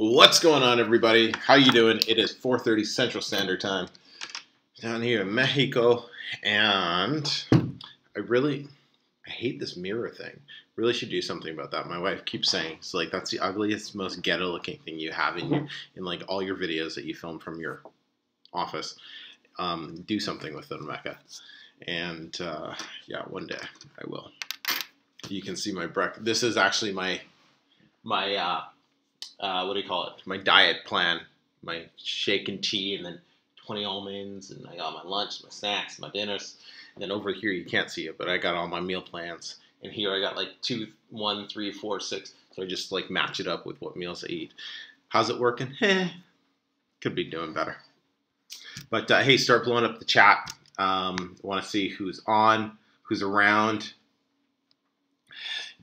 What's going on, everybody? How you doing? It is 4:30 Central Standard Time down here in Mexico, and I hate this mirror thing. Really should do something about that. My wife keeps saying it's like that's the ugliest, most ghetto-looking thing you have in like all your videos that you film from your office. Do something with it, Mecca. And yeah, one day I will. You can see my breakfast. This is actually my what do you call it? My diet plan. My shake and tea, and then 20 almonds, and I got my lunch, my snacks, my dinners. And then over here you can't see it, but I got all my meal plans. And here I got like 2, 1, 3, 4, 6. So I just like match it up with what meals I eat. How's it working? Could be doing better. But hey, start blowing up the chat. Want to see who's on, who's around,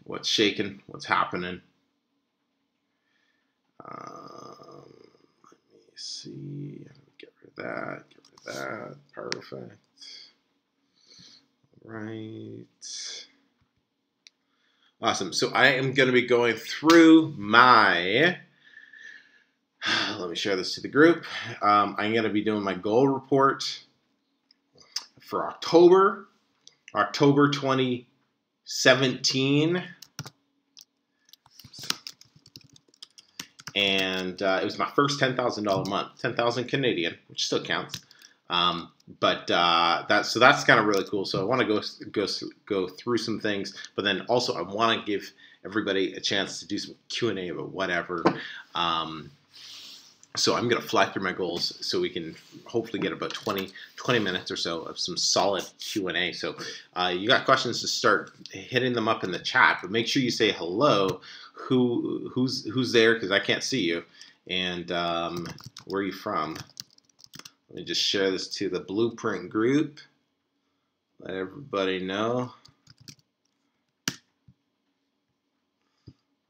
what's shaking, what's happening. Let me see. Get rid of that. Get rid of that. Perfect. All right. Awesome. So I am going to be going through my. Let me share this to the group. I'm going to be doing my goal report for October 2017. And it was my first $10,000 month, 10,000 Canadian, which still counts. But that's kind of really cool. So I want to go through some things, but then also I want to give everybody a chance to do some Q&A about whatever. So I'm going to fly through my goals so we can hopefully get about 20 minutes or so of some solid Q&A. So you got questions to start hitting them up in the chat, but make sure you say hello. Who's there, because I can't see you, and where are you from? Let me just share this to the Blueprint group. Let everybody know.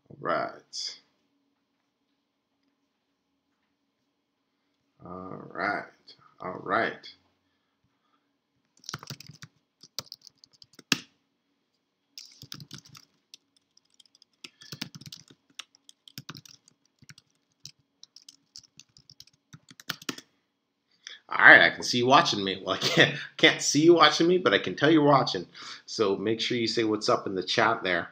All right. All right. All right. All right, I can see you watching me. Well, I can't see you watching me, but I can tell you're watching. So make sure you say what's up in the chat there.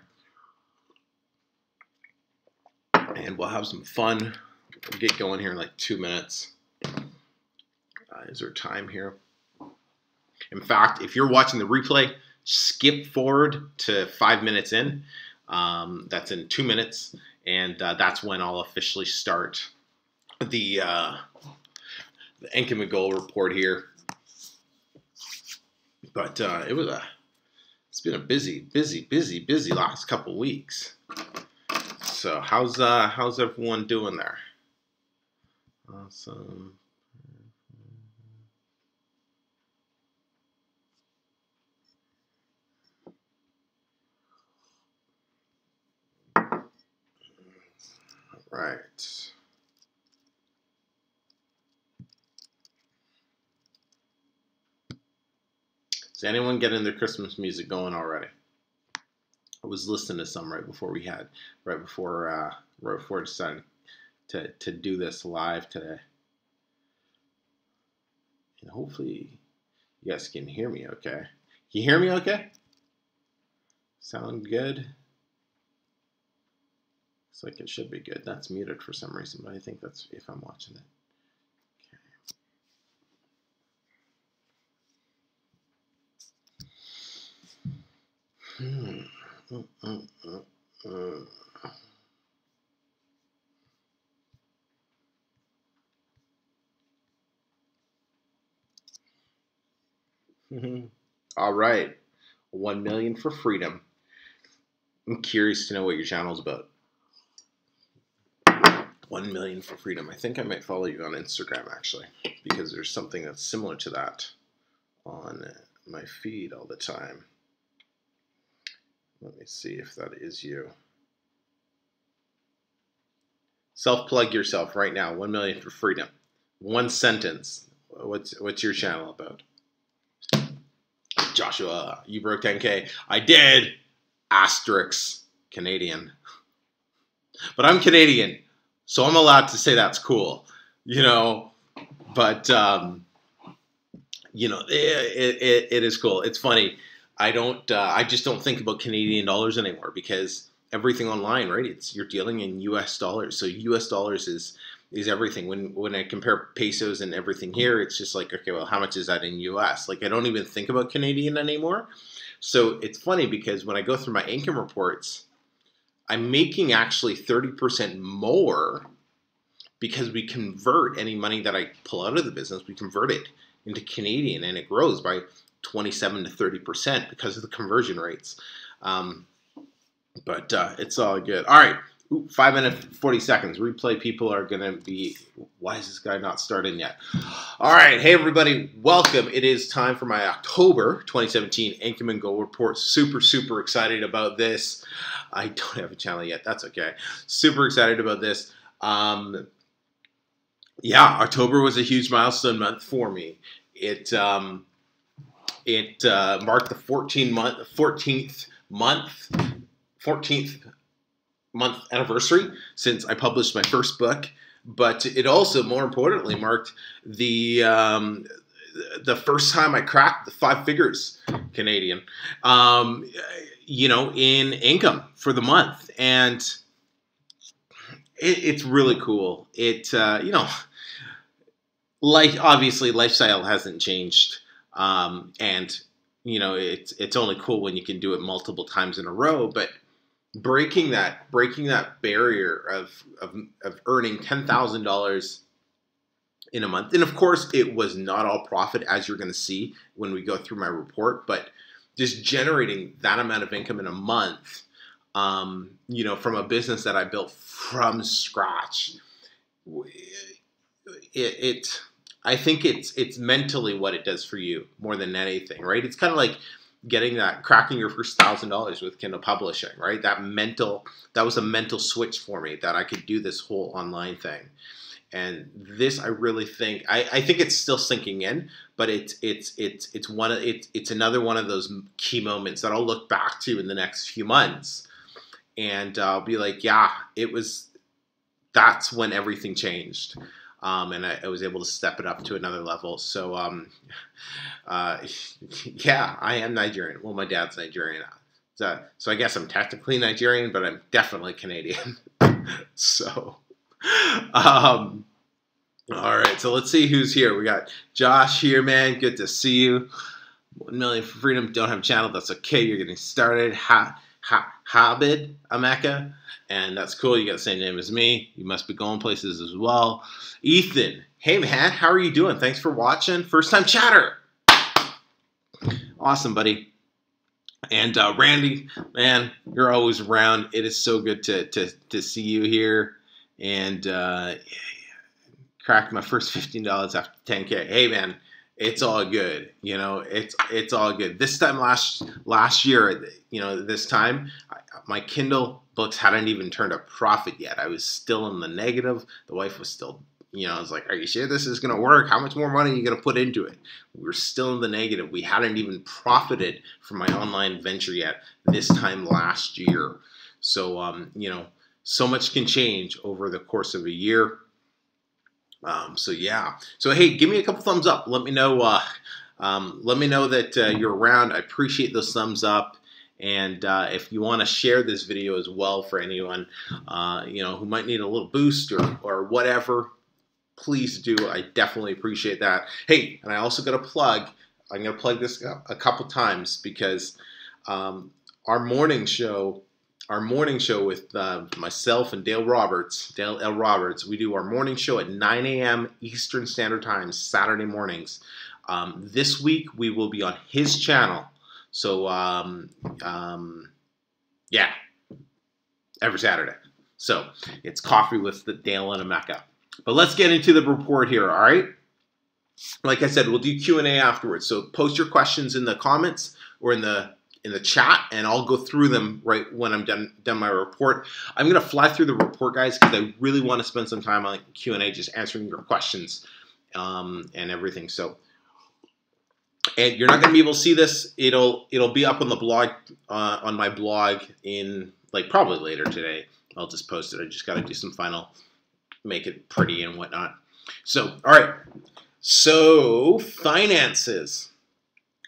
And we'll have some fun. We'll get going here in like 2 minutes. Is there time here? In fact, if you're watching the replay, skip forward to 5 minutes in. That's in 2 minutes. And that's when I'll officially start the income and goal report here. But it's been a busy last couple weeks. So how's everyone doing there? Awesome. All right. Is anyone getting their Christmas music going already? I was listening to some right before deciding to do this live today. And hopefully you guys can hear me okay. Can you hear me okay? Sound good? Looks like it should be good. That's muted for some reason, but I think that's if I'm watching it. All right, 1 million for freedom. I'm curious to know what your channel's about. 1 million for freedom. I think I might follow you on Instagram actually, because there's something that's similar to that on my feed all the time. Let me see if that is you. Self-plug yourself right now. 1 million for freedom. One sentence. What's your channel about? Joshua, you broke 10K. I did. Asterisk Canadian. But I'm Canadian. So I'm allowed to say that's cool, but it is cool. It's funny. I just don't think about Canadian dollars anymore because everything online, right? You're dealing in US dollars. So US dollars is everything. When I compare pesos and everything here, it's just like, okay, well, how much is that in US? Like, I don't even think about Canadian anymore. So it's funny because when I go through my income reports, I'm making actually 30% more because we convert any money that I pull out of the business, we convert it into Canadian, and it grows by 27 to 30% because of the conversion rates. But it's all good. All right, 5 minutes, 40 seconds. Replay people are going to be, why is this guy not starting yet? All right, hey everybody, welcome. It is time for my October 2017 Income and Go report. Super, super excited about this. I don't have a channel yet. That's okay. Super excited about this. Yeah, October was a huge milestone month for me. It marked the 14th month anniversary since I published my first book, but it also, more importantly, marked the first time I cracked the 5 figures Canadian, in income for the month, and it's really cool. Obviously lifestyle hasn't changed, and it's only cool when you can do it multiple times in a row. But breaking that barrier of earning $10,000 in a month, and of course it was not all profit, as you're going to see when we go through my report, but just generating that amount of income in a month. From a business that I built from scratch, I think it's mentally what it does for you more than anything, right? It's kind of like cracking your first $1,000 with Kindle publishing, right? That was a mental switch for me that I could do this whole online thing. And this, I really think, I think it's still sinking in, but it's another one of those key moments that I'll look back to in the next few months. And I'll be like, yeah, that's when everything changed. And I was able to step it up to another level. So, yeah, I am Nigerian. Well, my dad's Nigerian. So I guess I'm technically Nigerian, but I'm definitely Canadian. So, all right. So let's see who's here. We got Josh here, man. Good to see you. 1 million for freedom. Don't have a channel. That's okay. You're getting started. Habib Ameka, and that's cool. You got the same name as me. You must be going places as well. Ethan, hey man, how are you doing? Thanks for watching. First time chatter. Awesome, buddy. And Randy, man, you're always around. It is so good to see you here. And cracked my first $15 after 10K. Hey man, it's all good. It's all good. This time last year, this time, my Kindle books hadn't even turned a profit yet. I was still in the negative. The wife was still, I was like, are you sure this is going to work? How much more money are you going to put into it? We were still in the negative. We hadn't even profited from my online venture yet this time last year. So, so much can change over the course of a year. So yeah. So hey, give me a couple thumbs up. Let me know. Let me know that you're around. I appreciate those thumbs up. And if you want to share this video as well for anyone, who might need a little boost or whatever, please do. I definitely appreciate that. Hey, and I also got to plug. I'm going to plug this a couple times because our morning show with myself and Dale L. Roberts, we do our morning show at 9 a.m. Eastern Standard Time, Saturday mornings. This week, we will be on his channel. So, yeah, every Saturday. So, it's Coffee with the Dale and Ameka. But let's get into the report here, all right? Like I said, we'll do Q&A afterwards. So, post your questions in the comments or in the chat, and I'll go through them right when I'm done my report. I'm going to fly through the report, guys, because I really want to spend some time on Q&A, just answering your questions and everything. So, and you're not going to be able to see this. It'll be up on the blog, on my blog in probably later today. I'll just post it. I just got to do some final make it pretty and whatnot. So, all right. So, finances.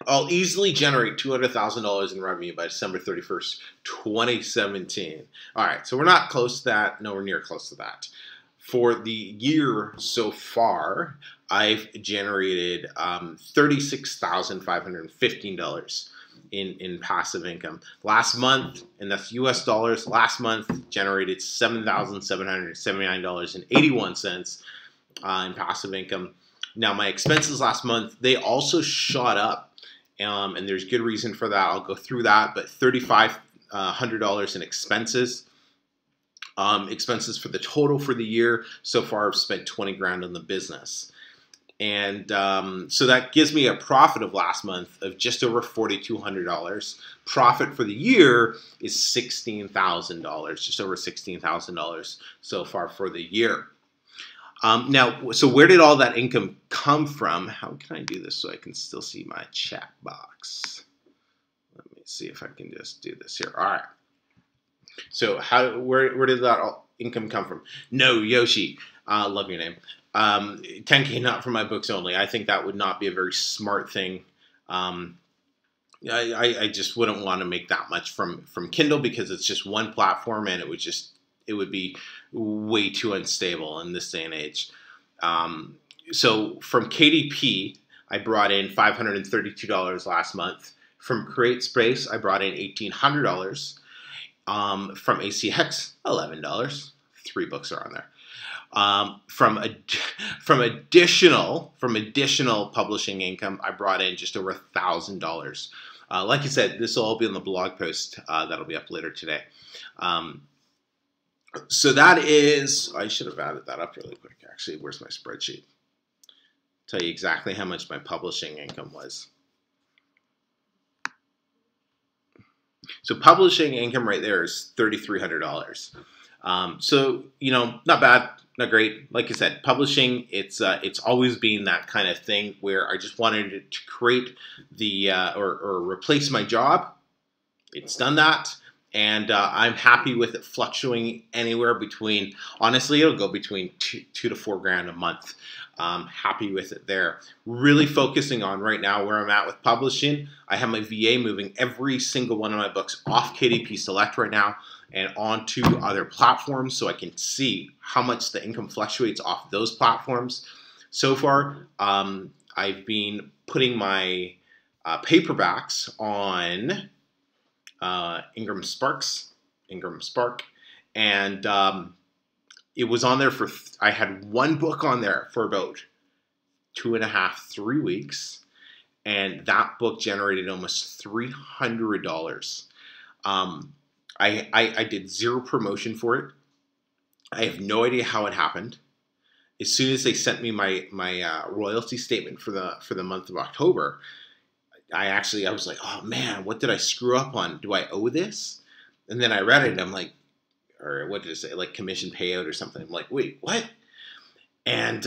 I'll easily generate $200,000 in revenue by December 31st, 2017. All right, so we're not close to that, nowhere near close to that. For the year so far, I've generated $36,515 in passive income. Last month, and that's US dollars, last month generated $7,779.81 in passive income. Now, my expenses last month, they also shot up. And there's good reason for that. I'll go through that, but $3,500 in expenses. Expenses for the total for the year. So far, I've spent 20 grand on the business. And so that gives me a profit of last month of just over $4,200. Profit for the year is $16,000, just over $16,000 so far for the year. Now, so where did all that income come from? How can I do this so I can still see my chat box? Let me see if I can just do this here. All right. So where did that income come from? No, Yoshi, love your name. 10K not from my books only. I think that would not be a very smart thing. I just wouldn't want to make that much from Kindle because it's just one platform and it would be way too unstable in this day and age. So from KDP, I brought in $532 last month. From Create Space, I brought in $1,800. From ACX, $11. 3 books are on there. From additional publishing income, I brought in just over $1,000. Like I said, this will all be on the blog post that'll be up later today. So that is, I should have added that up really quick, actually. Where's my spreadsheet? Tell you exactly how much my publishing income was. So publishing income right there is $3,300. So, you know, not bad, not great. Like I said, publishing, it's always been that kind of thing where I just wanted to create the, or replace my job. It's done that. And I'm happy with it fluctuating anywhere between, honestly, it'll go between two to 4 grand a month. Happy with it there. Really focusing on right now where I'm at with publishing. I have my VA moving every single one of my books off KDP Select right now and onto other platforms so I can see how much the income fluctuates off those platforms. So far, I've been putting my paperbacks on Ingram Spark, and it was on there for, I had one book on there for about 2.5, 3 weeks, and that book generated almost $300. I did 0 promotion for it. I have no idea how it happened. As soon as they sent me my royalty statement for the month of October, I was like, oh man, what did I screw up on? Do I owe this? And then I read it and I'm like, or what did it say? Like commission payout or something. I'm like, wait, what? And,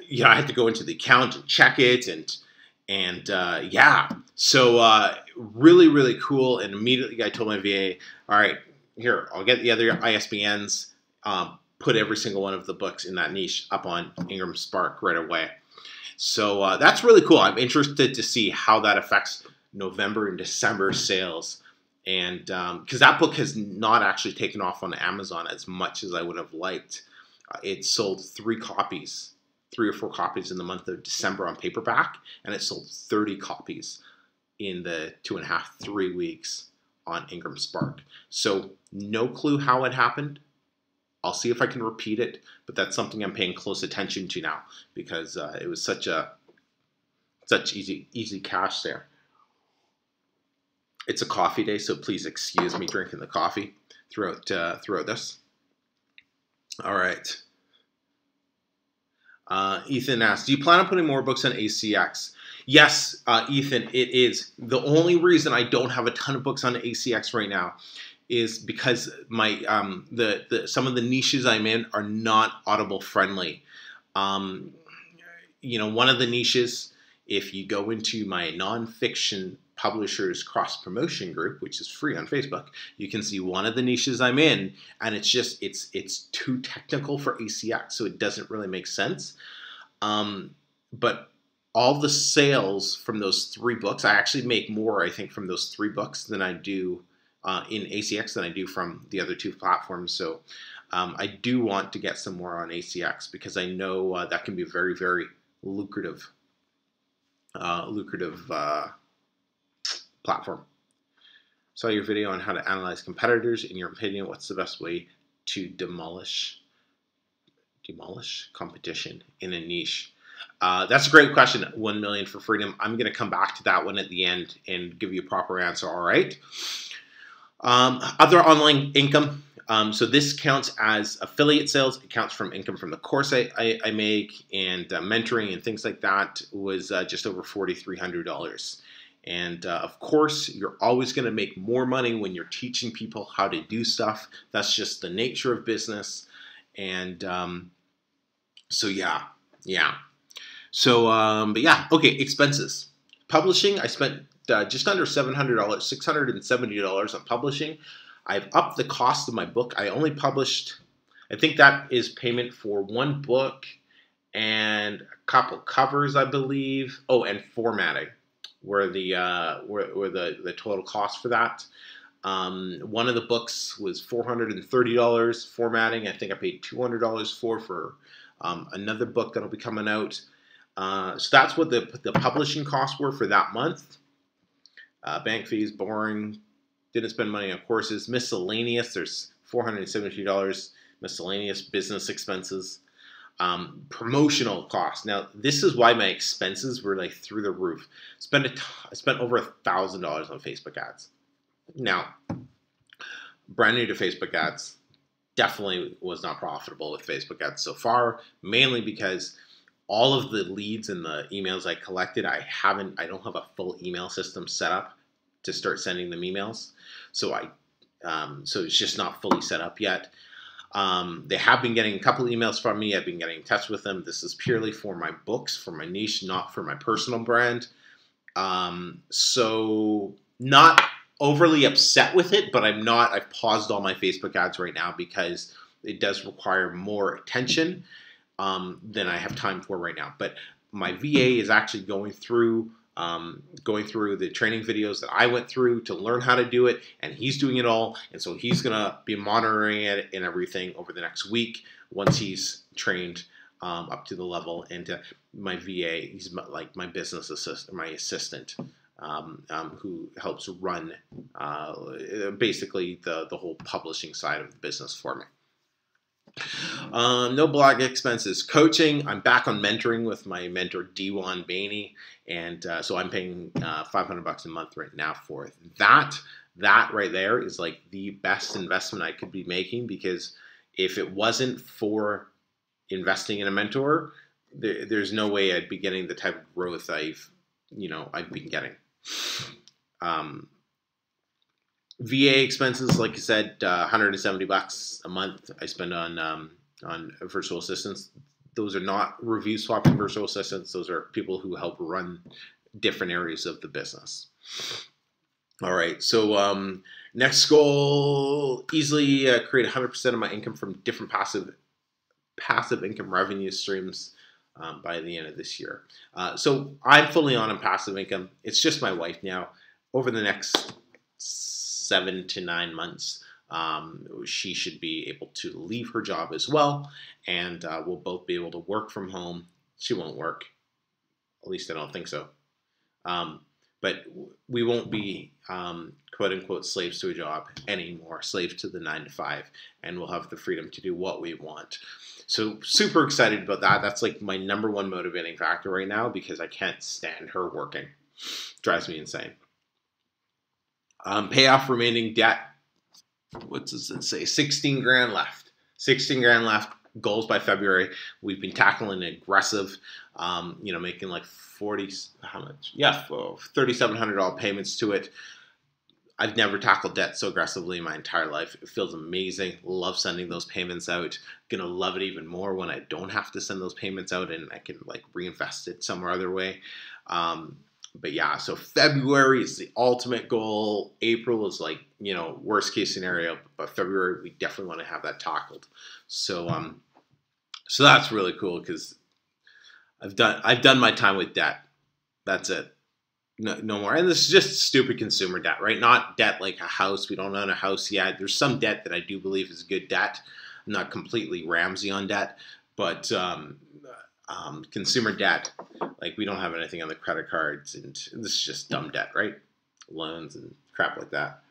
you know, I had to go into the account and check it and yeah. So, really, really cool. And immediately I told my VA, all right, here, I'll get the other ISBNs, put every single one of the books in that niche up on Ingram Spark right away. So that's really cool. I'm interested to see how that affects November and December sales. And because that book has not actually taken off on Amazon as much as I would have liked. It sold 3 or 4 copies in the month of December on paperback, and it sold 30 copies in the 2.5, 3 weeks on Ingram Spark. So no clue how it happened. I'll see if I can repeat it, but that's something I'm paying close attention to now because it was such easy cash there. It's a coffee day, so please excuse me drinking the coffee throughout this. All right. Ethan asks, do you plan on putting more books on ACX? Yes, Ethan, it is. The only reason I don't have a ton of books on ACX right now is because my some of the niches I'm in are not Audible friendly. You know, one of the niches, if you go into my nonfiction publishers cross promotion group, which is free on Facebook, you can see one of the niches I'm in, and it's too technical for ACX, so it doesn't really make sense. But all the sales from those 3 books, I actually make more, I think, from those 3 books than I do in ACX than I do from the other 2 platforms. So I do want to get some more on ACX because I know that can be a very, very lucrative platform. Saw your video on how to analyze competitors. In your opinion, what's the best way to demolish competition in a niche? That's a great question. 1 million for freedom. I'm going to come back to that one at the end and give you a proper answer. All right. Other online income. So this counts as affiliate sales. It counts from income from the course I make, and mentoring and things like that was just over $4,300. And of course, you're always going to make more money when you're teaching people how to do stuff. That's just the nature of business. And so yeah. So but yeah, okay. Expenses. Publishing. I spent just under $700, $670 on publishing. I've upped the cost of my book. I only published, I think that is payment for 1 book and a couple covers, I believe. Oh, and formatting were the total cost for that. One of the books was $430. Formatting, I think I paid $200 for another book that'll be coming out. So that's what the publishing costs were for that month. Bank fees, boring. Didn't spend money on courses. Miscellaneous, there's $470. Miscellaneous business expenses. Promotional costs. Now, this is why my expenses were like through the roof. I spent over $1,000 on Facebook ads. Now, brand new to Facebook ads, definitely was not profitable with Facebook ads so far, mainly because all of the leads and the emails I collected, I don't have a full email system set up to start sending them emails. So so it's just not fully set up yet. They have been getting a couple emails from me. I've been getting in touch with them. This is purely for my books, for my niche, not for my personal brand. So not overly upset with it, but I've paused all my Facebook ads right now because it does require more attention than I have time for right now. But my VA is actually going through the training videos that I went through to learn how to do it, and he's doing it all, and so he's gonna be monitoring it and everything over the next week once he's trained up to the level. And my VA, he's like my business assistant, my assistant, who helps run basically the whole publishing side of the business for me. No blog expenses. Coaching, I'm back on mentoring with my mentor D1 Bainey, and so I'm paying $500 a month right now for that. That right there is like the best investment I could be making, because if it wasn't for investing in a mentor, there's no way I'd be getting the type of growth I've been getting. VA expenses, like I said, $170 a month I spend on virtual assistants. Those are not review swapping virtual assistants. Those are people who help run different areas of the business. All right, so next goal, easily create 100% of my income from different passive income revenue streams by the end of this year. So I'm fully on passive income. It's just my wife now. Over the next 7 to 9 months, she should be able to leave her job as well, and we'll both be able to work from home. She won't work, at least I don't think so. But we won't be quote unquote slaves to a job anymore, slaves to the 9 to 5, and we'll have the freedom to do what we want. So super excited about that. That's like my #1 motivating factor right now, because I can't stand her working. Drives me insane. Pay off remaining debt. What does it say? 16 grand left. 16 grand left. Goals by February. We've been tackling aggressive, making like $3,700 payments to it. I've never tackled debt so aggressively in my entire life. It feels amazing. Love sending those payments out. Gonna love it even more when I don't have to send those payments out and I can like reinvest it somewhere other way. But yeah, so February is the ultimate goal. April is like, you know, worst case scenario, but February we definitely want to have that tackled. So so that's really cool because I've done my time with debt. That's it. No more. And this is just stupid consumer debt, right? Not debt like a house. We don't own a house yet. There's some debt that I do believe is good debt. I'm not completely Ramsey on debt, but consumer debt, like we don't have anything on the credit cards, and this is just dumb debt, right? Loans and crap like that.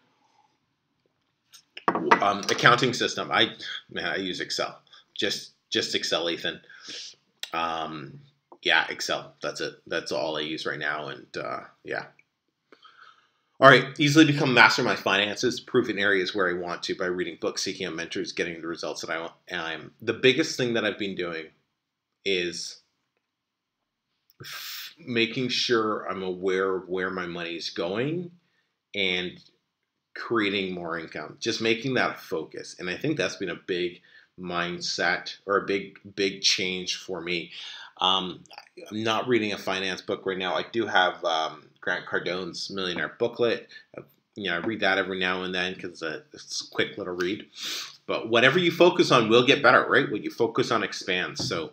Accounting system. I use Excel. Just Excel, Ethan. Yeah, Excel. That's it. That's all I use right now. And yeah. All right. Easily become master of my finances. Prove in areas where I want to by reading books, seeking out mentors, getting the results that I want. And the biggest thing that I've been doing is making sure I'm aware of where my money is going and creating more income. Just making that a focus. And I think that's been a big mindset or a big change for me. I'm not reading a finance book right now. I do have Grant Cardone's Millionaire Booklet. You know, I read that every now and then because it's a quick little read. But whatever you focus on will get better, right? What you focus on expands. So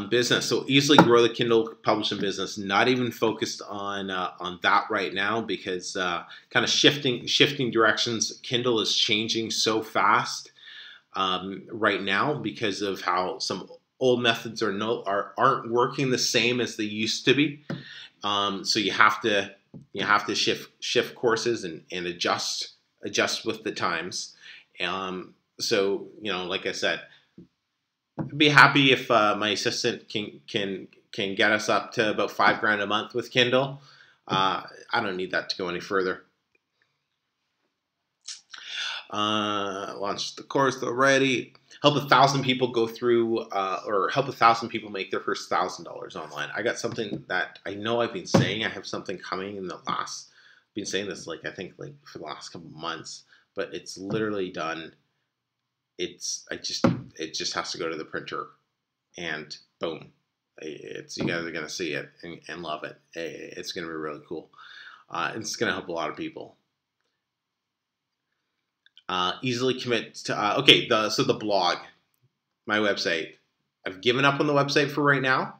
business. So easily grow the Kindle publishing business. Not even focused on that right now because kind of shifting directions. Kindle is changing so fast right now because of how some old methods aren't working the same as they used to be. So you have to shift courses and adjust with the times. So you know, like I said, I'd be happy if my assistant can get us up to about $5,000 a month with Kindle. I don't need that to go any further. Launched the course already. Help 1,000 people go through, or help 1,000 people make their first $1,000 online. I got something that I know I've been saying. I have something coming in the last. I've been saying this I think for the last couple months, but it's literally done. It just has to go to the printer, and boom, you guys are gonna see it and love it. It's gonna be really cool. It's gonna help a lot of people. Easily commit to, okay, so the blog, my website. I've given up on the website for right now.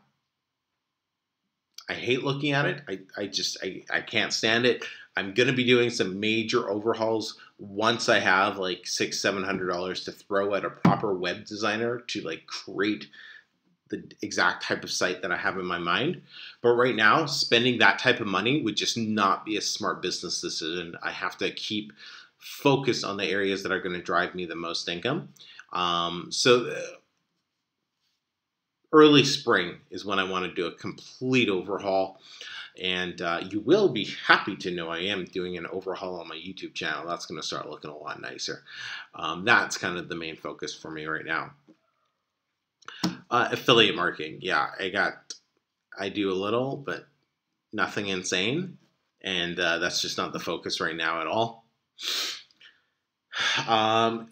I hate looking at it. I can't stand it. I'm going to be doing some major overhauls once I have like $600-700 to throw at a proper web designer to like create the exact type of site that I have in my mind. But right now, spending that type of money would just not be a smart business decision. I have to keep focus on the areas that are going to drive me the most income. So early spring is when I want to do a complete overhaul. And you will be happy to know I am doing an overhaul on my YouTube channel. That's going to start looking a lot nicer. That's kind of the main focus for me right now. Affiliate marketing. Yeah, I do a little, but nothing insane. And that's just not the focus right now at all.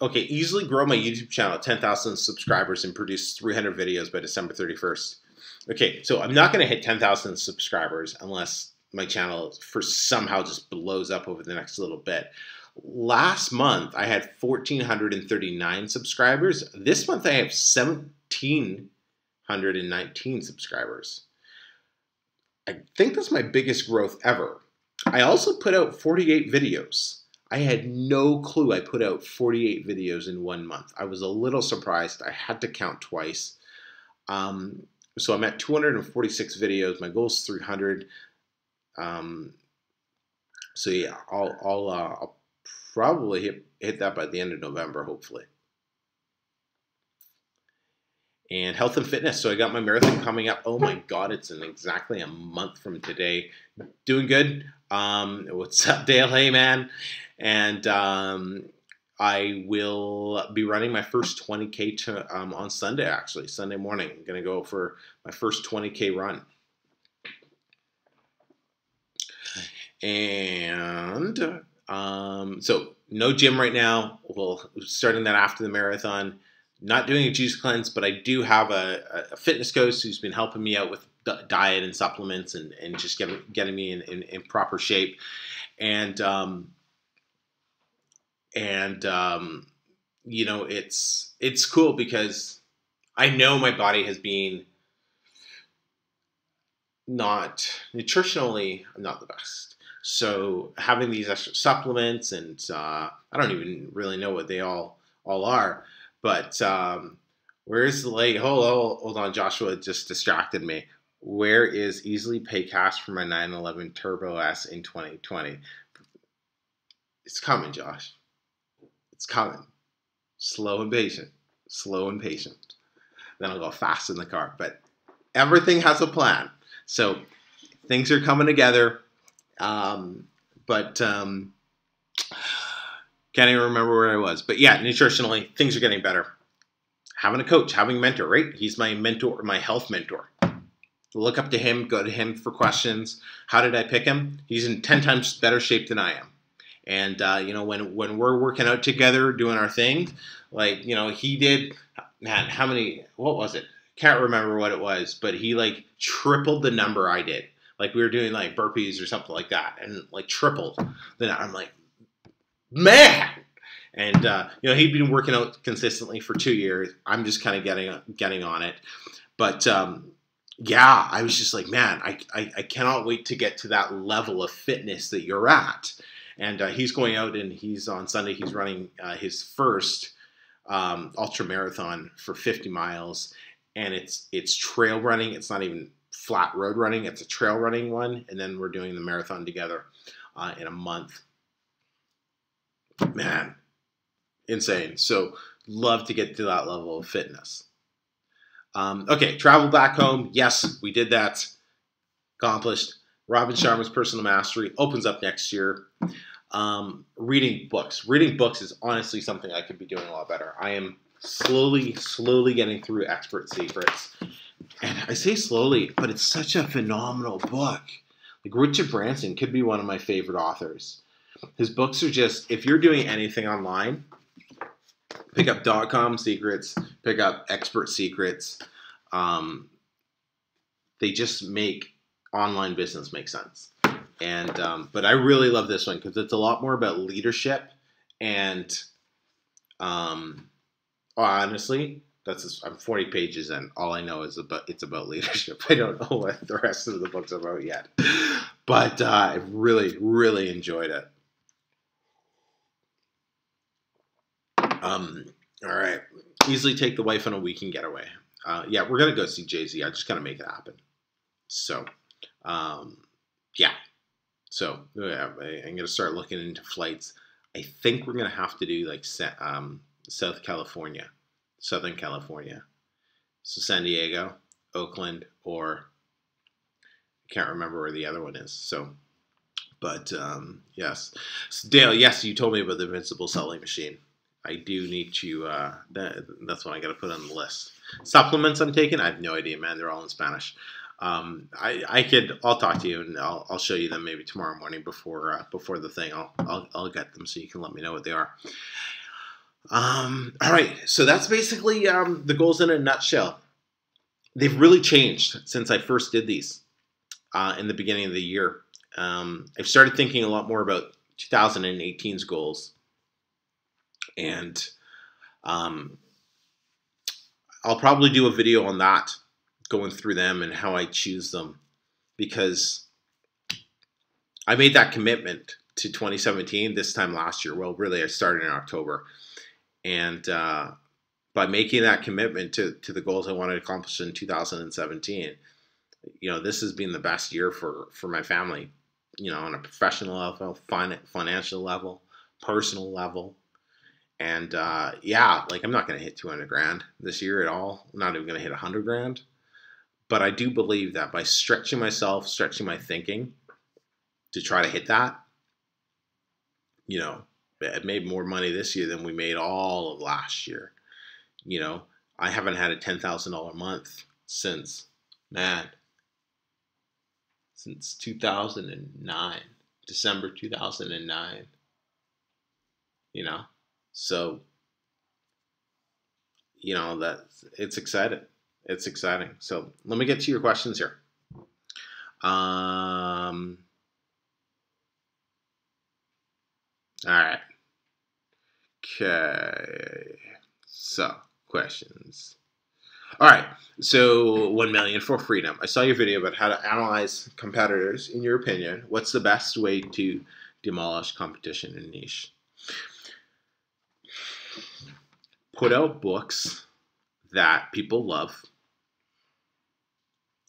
Okay, easily grow my YouTube channel at 10,000 subscribers and produce 300 videos by December 31st. Okay, so I'm not going to hit 10,000 subscribers unless my channel somehow just blows up over the next little bit. Last month, I had 1,439 subscribers. This month, I have 1,719 subscribers. I think that's my biggest growth ever. I also put out 48 videos. I had no clue I put out 48 videos in 1 month. I was a little surprised. I had to count twice. So I'm at 246 videos. My goal is 300. So yeah, I'll probably hit that by the end of November, hopefully. And health and fitness. So I got my marathon coming up. Oh my God, it's in exactly a month from today. Doing good. What's up, Dale? Hey, man. And I will be running my first 20K on Sunday, actually. Sunday morning. I'm going to go for my first 20K run. And so no gym right now. We'll starting that after the marathon. Not doing a juice cleanse, but I do have a fitness coach who's been helping me out with diet and supplements and just getting me in proper shape. And you know, it's cool because I know my body has been not nutritionally, I'm not the best. So having these extra supplements and I don't even really know what they all are, but where's the late? Hold on, Joshua just distracted me. Where is easily pay cash for my 911 Turbo S in 2020? It's coming, Josh. It's coming. Slow and patient. Slow and patient. Then I'll go fast in the car. But everything has a plan. So things are coming together. Can't even remember where I was. But yeah, nutritionally, things are getting better. Having a coach, having a mentor, right? He's my mentor, my health mentor. Look up to him, go to him for questions. How did I pick him? He's in 10 times better shape than I am. And, you know, when we're working out together, doing our thing, like, you know, he did, man, how many, what was it? Can't remember what it was, but he like tripled the number I did. Like we were doing like burpees or something like that and like tripled. Then I'm like, man. And, you know, he'd been working out consistently for 2 years. I'm just kind of getting on it. But, yeah, I was just like, man, I cannot wait to get to that level of fitness that you're at. And he's going out and he's on Sunday, he's running his first ultra marathon for 50 miles. And it's trail running. It's not even flat road running. It's a trail running one. And then we're doing the marathon together in a month. Man, insane. So love to get to that level of fitness. Okay, travel back home. Yes, we did that. Accomplished. Robin Sharma's Personal Mastery opens up next year. Reading books. Reading books is honestly something I could be doing a lot better. I am slowly getting through Expert Secrets. And I say slowly, but it's such a phenomenal book. Like Richard Branson could be one of my favorite authors. His books are just, if you're doing anything online, pick up .com secrets, pick up Expert Secrets. They just make online business make sense. And but I really love this one because it's a lot more about leadership and honestly, I'm 40 pages in. All I know is it's about leadership. I don't know what the rest of the book's about yet. But I really enjoyed it. All right. Easily take the wife on a weekend getaway. Yeah, we're going to go see Jay-Z. I just got to make it happen. So, yeah. So, yeah, I'm going to start looking into flights. I think we're going to have to do like Southern California. So San Diego, Oakland, or I can't remember where the other one is. So, but yes. So Dale, yes, you told me about the Invincible Selling Machine. I do need to, that's what I got to put on the list. Supplements I'm taking, I have no idea, man. They're all in Spanish. I'll talk to you and I'll show you them maybe tomorrow morning before the thing. I'll get them so you can let me know what they are. All right. So that's basically, the goals in a nutshell. They've really changed since I first did these, in the beginning of the year. I've started thinking a lot more about 2018's goals. And I'll probably do a video on that, going through them and how I choose them, because I made that commitment to 2017 this time last year. Well, really, I started in October. And by making that commitment to the goals I wanted to accomplish in 2017, you know, this has been the best year for my family, you know, on a professional level, financial level, personal level. And yeah, like I'm not going to hit 200 grand this year at all. I'm not even going to hit 100 grand. But I do believe that by stretching myself, stretching my thinking to try to hit that, you know, I made more money this year than we made all of last year. You know, I haven't had a $10,000 month since 2009, December 2009, you know. So, you know, it's exciting. It's exciting. So let me get to your questions here. All right. Okay. So, questions. All right. So, 1 million for freedom. I saw your video about how to analyze competitors. In your opinion, what's the best way to demolish competition in niche? Put out books that people love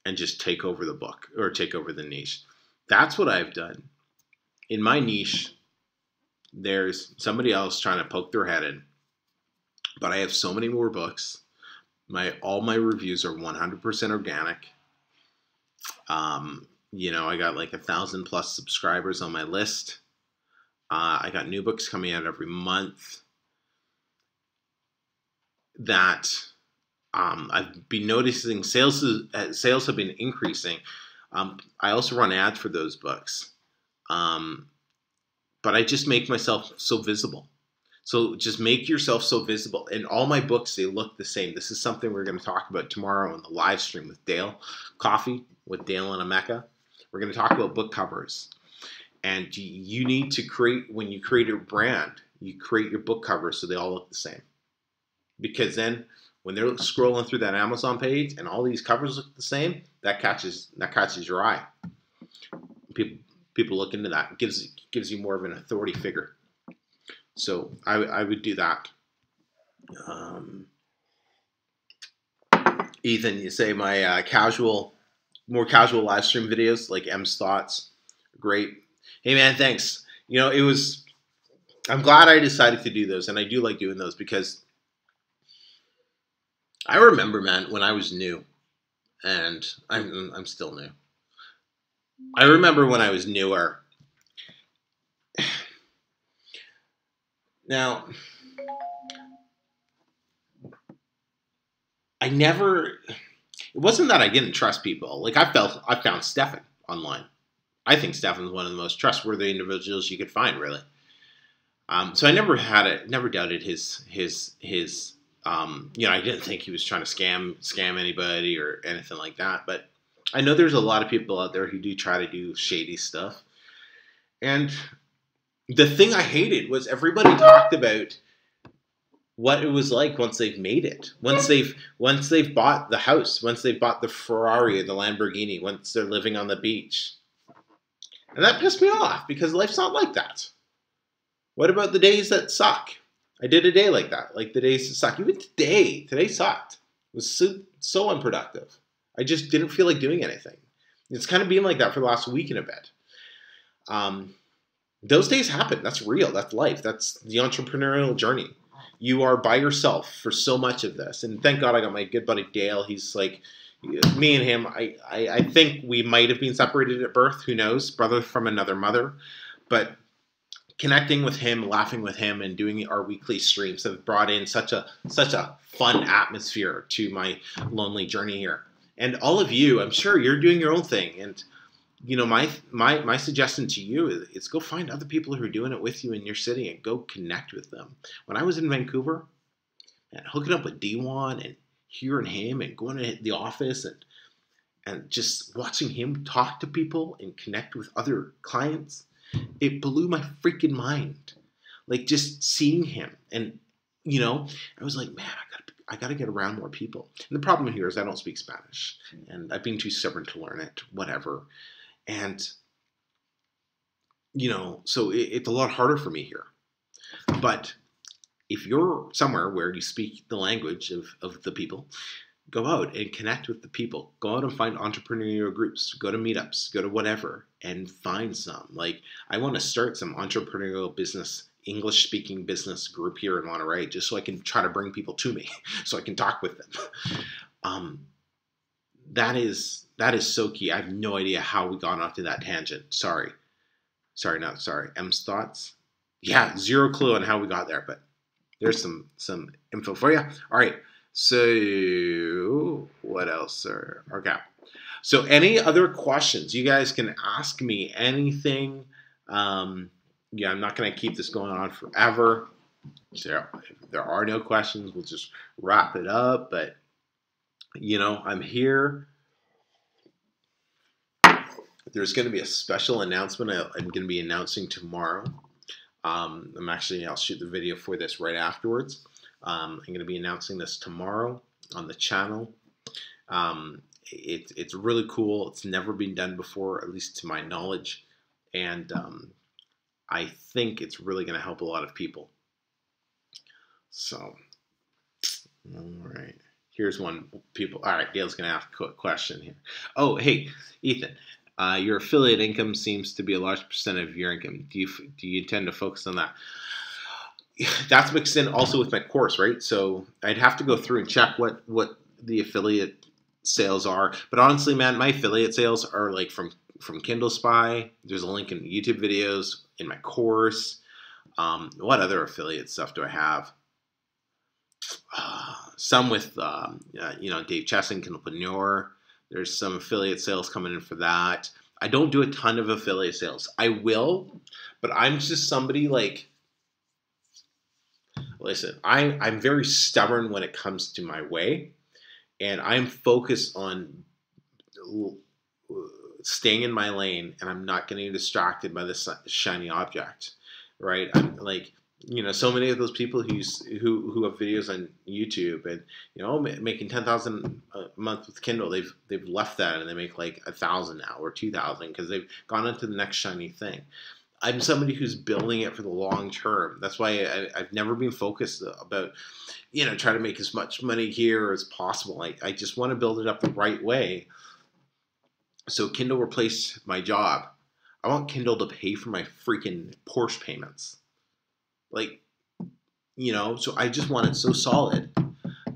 and just take over the book or take over the niche. That's what I've done. In my niche, there's somebody else trying to poke their head in, but I have so many more books. All my reviews are 100% organic. I got like 1,000 plus subscribers on my list. I got new books coming out every month that I've been noticing sales have been increasing. I also run ads for those books, but I just make myself so visible. So just make yourself so visible. And all my books, they look the same. This is something we're going to talk about tomorrow on the live stream with Dale Coffee, with Dale and Emeka. We're going to talk about book covers. And you need to create, when you create a brand, you create your book covers so they all look the same. Because then when they're scrolling through that Amazon page and all these covers look the same, that catches your eye. People look into that. It gives you more of an authority figure. So I would do that. Ethan, you say my more casual live stream videos like M's Thoughts, great. Hey man, thanks. I'm glad I decided to do those, and I do like doing those because I remember, man, when I was new, and I'm still new. I remember when I was newer. Now, it wasn't that I didn't trust people. Like I found Stefan online. I think Stefan's one of the most trustworthy individuals you could find, really. So I never doubted his I didn't think he was trying to scam anybody or anything like that. But I know there's a lot of people out there who do try to do shady stuff. And the thing I hated was everybody talked about what it was like once they've made it, once they've bought the house, once they've bought the Ferrari or the Lamborghini, once they're living on the beach. And that pissed me off because life's not like that. What about the days that suck? I did a day like that, like the days that suck. Even today sucked. It was so unproductive. I just didn't feel like doing anything. It's kind of been like that for the last week and a bit. Those days happen. That's real. That's life. That's the entrepreneurial journey. You are by yourself for so much of this. And thank God I got my good buddy Dale. He's like, me and him, I think we might have been separated at birth. Who knows? Brother from another mother. But connecting with him, laughing with him, and doing our weekly streams have brought in such a fun atmosphere to my lonely journey here. And all of you, I'm sure you're doing your own thing. And my suggestion to you is go find other people who are doing it with you in your city and go connect with them. When I was in Vancouver, and hooking up with D1 and hearing him and going to the office and just watching him talk to people and connect with other clients, it blew my freaking mind. Like just seeing him, and I was like, man, I gotta get around more people. And the problem here is I don't speak Spanish, and I've been too stubborn to learn it. Whatever. And, so it's a lot harder for me here. But if you're somewhere where you speak the language of the people, go out and connect with the people. Go out and find entrepreneurial groups. Go to meetups. Go to whatever and find some. Like, I want to start some entrepreneurial business, English-speaking business group here in Monterey just so I can try to bring people to me so I can talk with them. That is so key. I have no idea how we got onto that tangent. Sorry. M's Thoughts? Yeah, zero clue on how we got there, but there's some info for you. All right. So what else? Okay. So any other questions? You guys can ask me anything. I'm not going to keep this going on forever. So if there are no questions, we'll just wrap it up. But I'm here. there's going to be a special announcement I'm going to be announcing tomorrow. I'll shoot the video for this right afterwards. I'm going to be announcing this tomorrow on the channel. It's really cool. It's never been done before, at least to my knowledge. And I think it's really going to help a lot of people. So, all right. Here's one people. All right, Dale's going to ask a quick question here. Oh, hey, Ethan. Your affiliate income seems to be a large percent of your income. Do you intend to focus on that? That's mixed in also with my course, right? So I'd have to go through and check what the affiliate sales are. But honestly, man, my affiliate sales are like from Kindle Spy. There's a link in YouTube videos, in my course. What other affiliate stuff do I have? Some with Dave Chesson, Kindlepreneur. There's some affiliate sales coming in for that. I don't do a ton of affiliate sales. I will, but I'm just somebody like, listen, I'm very stubborn when it comes to my way, and I'm focused on staying in my lane, and I'm not getting distracted by this shiny object, right? I'm like, so many of those people who have videos on YouTube and making 10,000 a month with Kindle, they've left that and they make like 1,000 now or 2,000 because they've gone into the next shiny thing. I'm somebody who's building it for the long term. That's why I've never been focused about trying to make as much money here as possible. I just want to build it up the right way. So Kindle replaced my job. I want Kindle to pay for my freaking Porsche payments. So I just want it so solid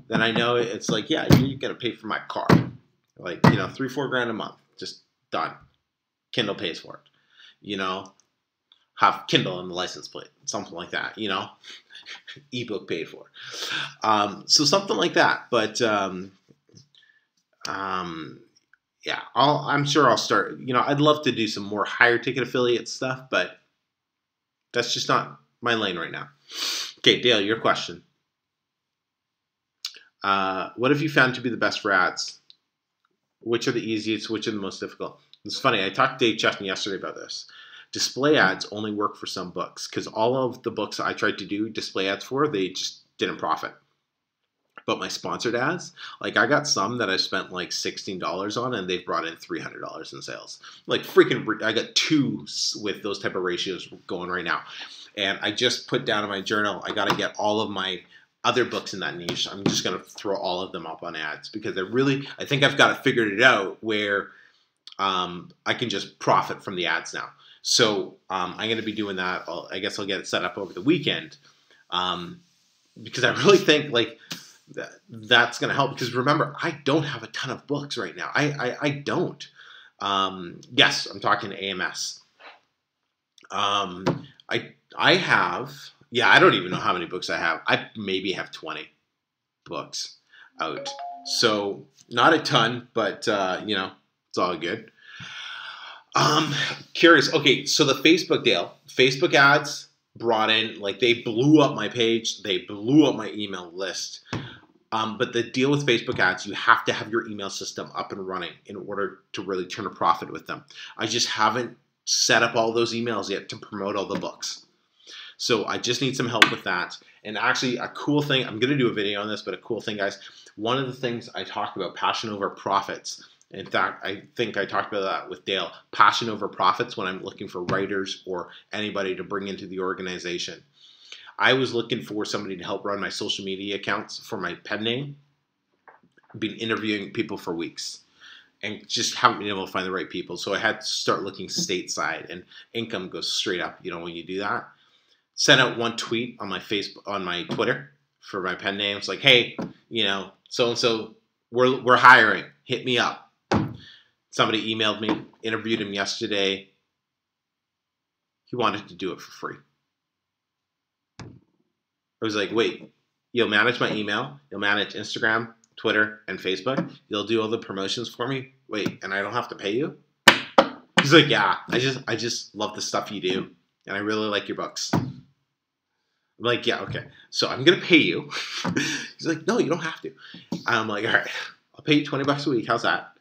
that I know it's like, yeah, you're going to pay for my car. Like, $3-4 grand a month. Just done. Kindle pays for it. Have Kindle on the license plate. Something like that, ebook paid for. So something like that. But, yeah, I'm sure I'll start, I'd love to do some more higher ticket affiliate stuff, but that's just not my lane right now. Okay, Dale, your question. What have you found to be the best for ads? Which are the easiest? Which are the most difficult? It's funny. I talked to Dave Cheston yesterday about this. Display ads only work for some books because all of the books I tried to do display ads for, they just didn't profit. But my sponsored ads, like I got some that I spent like $16 on and they've brought in $300 in sales. Like freaking, I got 2 with those type of ratios going right now. And I just put down in my journal, I got to get all of my other books in that niche. I'm just going to throw all of them up on ads because I think I've got it figured out where I can just profit from the ads now. So I'm going to be doing that. I guess I'll get it set up over the weekend because I really think like that's going to help. Because remember, I don't have a ton of books right now. I don't. Yes, I'm talking AMS. I have, I don't even know how many books I have. I maybe have 20 books out. So not a ton, but it's all good. Curious. Okay, so the Facebook ads brought in, like they blew up my page. They blew up my email list. But the deal with Facebook ads, you have to have your email system up and running in order to really turn a profit with them. I just haven't set up all those emails yet to promote all the books. So I just need some help with that. And actually a cool thing, I'm going to do a video on this, but a cool thing, guys, one of the things I talked about, passion over profits. In fact, I think I talked about that with Dale, passion over profits when I'm looking for writers or anybody to bring into the organization. I was looking for somebody to help run my social media accounts for my pen name. Been interviewing people for weeks and just haven't been able to find the right people. So I had to start looking stateside, and income goes straight up, when you do that. Sent out one tweet on my my Twitter for my pen name. It's like, hey, so-and-so, we're hiring. Hit me up. Somebody emailed me, interviewed him yesterday. He wanted to do it for free. I was like, wait, you'll manage my email, you'll manage Instagram, Twitter, and Facebook. You'll do all the promotions for me. Wait, and I don't have to pay you? He's like, yeah, I just love the stuff you do, and I really like your books. I'm like, yeah, okay. So I'm gonna pay you. He's like, no, you don't have to. I'm like, all right, I'll pay you $20 a week. How's that?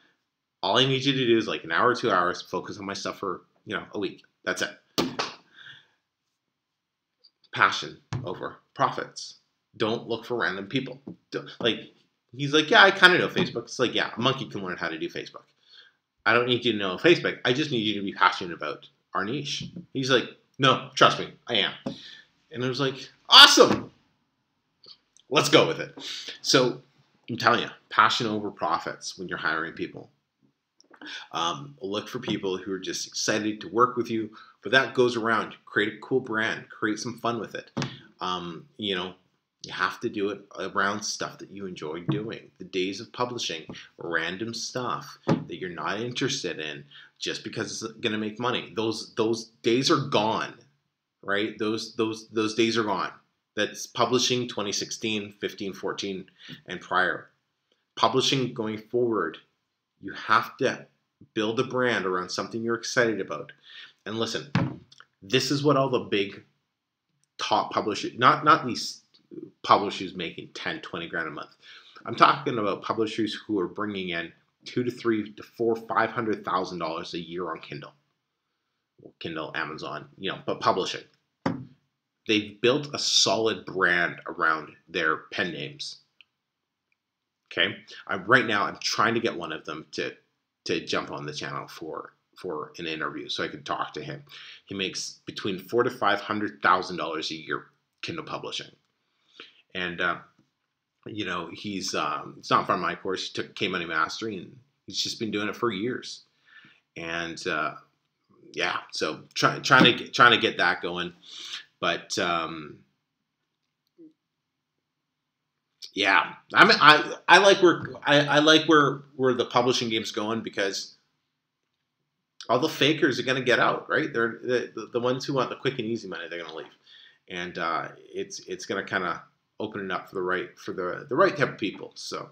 All I need you to do is like an hour or 2 hours, focus on my stuff for, a week. That's it. Passion over profits. Don't look for random people. He's like, yeah, I kind of know Facebook. It's like, yeah, a monkey can learn how to do Facebook. I don't need you to know Facebook. I just need you to be passionate about our niche. He's like, no, trust me, I am. And I was like, awesome. Let's go with it. So I'm telling you, passion over profits when you're hiring people. Look for people who are just excited to work with you. But that goes around. Create a cool brand. Create some fun with it. You have to do it around stuff that you enjoy doing. The days of publishing random stuff that you're not interested in just because it's going to make money. Those days are gone, right? Those days are gone. That's publishing 2016, 15, 14, and prior. Publishing going forward, you have to build a brand around something you're excited about. And listen, this is what all the big top publishers, not these publishers making 10, 20 grand a month. I'm talking about publishers who are bringing in $2 to $3 to $4, $500,000 a year on Kindle, Amazon, but publishing. They've built a solid brand around their pen names. Okay, right now I'm trying to get one of them to jump on the channel for an interview so I can talk to him. He makes between $400,000 to $500,000 a year Kindle publishing. And, he's it's not from my course. He took K-Money Mastery, and he's just been doing it for years. And, so trying to get that going. But, yeah, I like where the publishing game's going, because all the fakers are going to get out, right? They're the ones who want the quick and easy money. They're going to leave, and it's going to kind of open it up for the right type of people. So,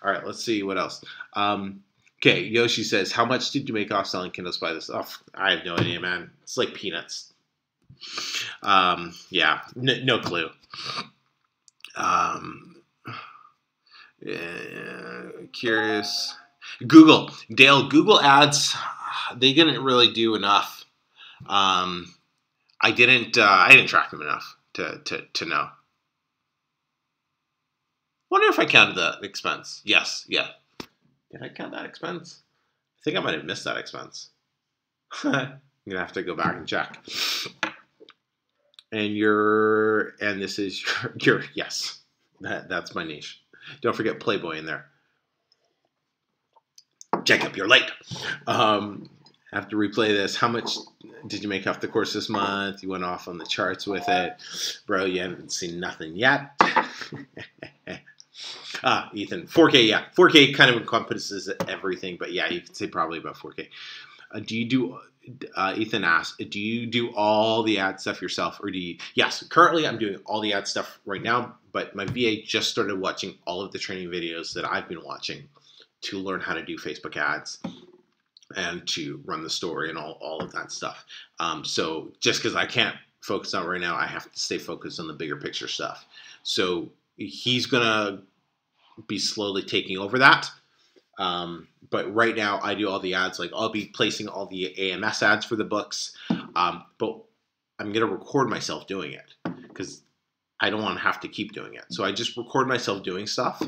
all right, let's see what else. Okay, Yoshi says, how much did you make off selling Kindles by this? Oh, I have no idea, man. It's like peanuts. Yeah, no clue. Curious. Google ads, they didn't really do enough. I didn't track them enough to know. Wonder if I counted the expense. Yes, yeah. Did I count that expense? I think I might have missed that expense. I'm gonna have to go back and check. And this is your yes. That's my niche. Don't forget Playboy in there. Jacob, you're late. Have to replay this. How much did you make off the course this month? You went off on the charts with it. Bro, you haven't seen nothing yet. Ethan, 4K, yeah. 4K kind of encompasses everything, but yeah, you could say probably about 4K. Ethan asked, do you do all the ad stuff yourself, or do you? Yes, currently I'm doing all the ad stuff right now, but my VA just started watching all of the training videos that I've been watching to learn how to do Facebook ads and to run the story and all of that stuff. So just because I can't focus on it right now, I have to stay focused on the bigger picture stuff. So he's going to be slowly taking over that. But right now I do all the ads. Like I'll be placing all the AMS ads for the books. But I'm going to record myself doing it because I don't want to have to keep doing it. So I just record myself doing stuff.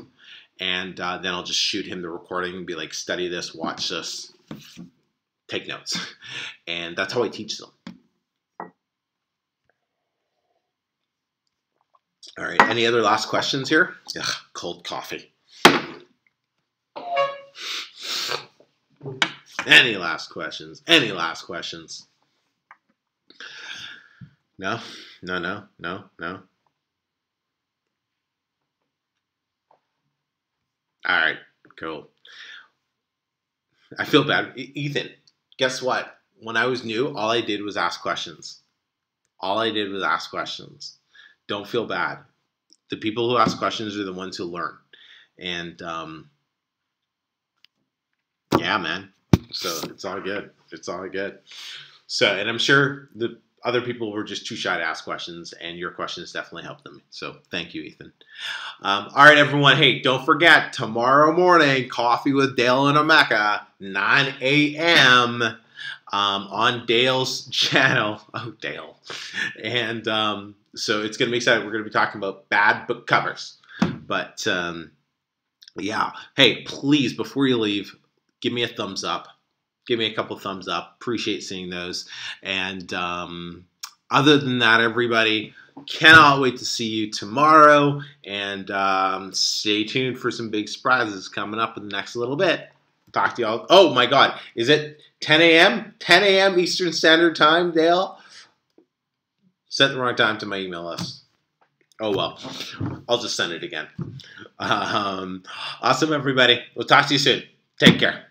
And then I'll just shoot him the recording and be like, study this, watch this, take notes. And that's how I teach them. All right, any other last questions here? Ugh, cold coffee. Any last questions? Any last questions? No? No. All right, cool. I feel bad. Ethan, guess what? When I was new, all I did was ask questions. Don't feel bad. The people who ask questions are the ones who learn. And yeah, man. So it's all good. So, and I'm sure the other people were just too shy to ask questions, and your questions definitely helped them. So thank you, Ethan. All right, everyone. Hey, don't forget, tomorrow morning, Coffee with Dale and Omeka, 9 a.m. On Dale's channel. Oh, Dale. And so it's going to be exciting. We're going to be talking about bad book covers. But yeah. Hey, please, before you leave, give me a thumbs up. Give me a couple thumbs up. Appreciate seeing those. And other than that, everybody, cannot wait to see you tomorrow. And stay tuned for some big surprises coming up in the next little bit. Talk to y'all. Oh, my God. Is it 10 a.m.? 10 a.m. Eastern Standard Time, Dale? Set the wrong time to my email list. Oh, well. I'll just send it again. Awesome, everybody. We'll talk to you soon. Take care.